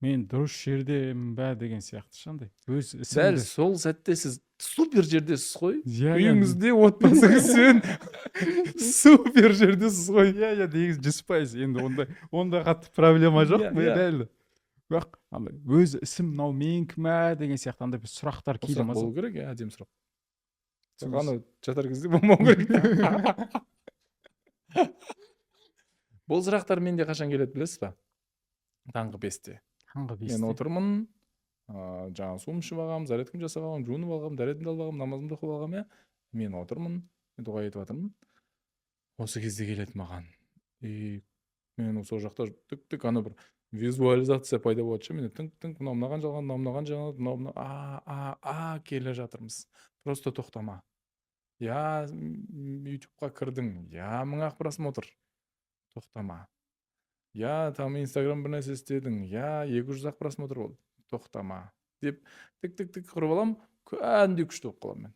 мен дұрыс жердемін бе деген сияқты шандай. Өз Дәл ісімді. сол сәтте сіз супер жердесіз ғой. Иә, Үйіңізде отбасыңызбен супер жердесіз ғой. Иә, негізі 100%. Енді онда қатты проблема жоқ. Иә, Мен иә. дәл. Бірақ андай өз ісім мынау менікі ме деген сияқты андай бір сұрақтар Бұл кейде сұрақ маза. болу керек, иә, әдемі сұрақ. Сол Аны жатар кезде болмау керек. Бұл сұрақтар менде қашан келеді білесіз ба? Таңғы 5-те. Таңғы Мен 5-те. отырмын, жаңа суым ішіп алғам, зарядкамды жасап алғам, жуынып алғам, дәретімді алып алғам, намазымды оқып алғам, иә. Мен отырмын, дұға етіп жатырмын. Осы кезде келеді маған. Мен сол жақта тік ана бір визуализация пайда болады ше. Мен тыңқ мынаған жалған, мынаған жалған, мынау келе жатырмыз. Просто тоқтама. Я ютубқа кірдің, я 1000 просмотр. Тоқтама. Я там инстаграм бір нәрсе істедің, я 200 просмотр болды. Тоқтама. Деп тік құрып алам, кәдімгідей күшті болып қаламын мен.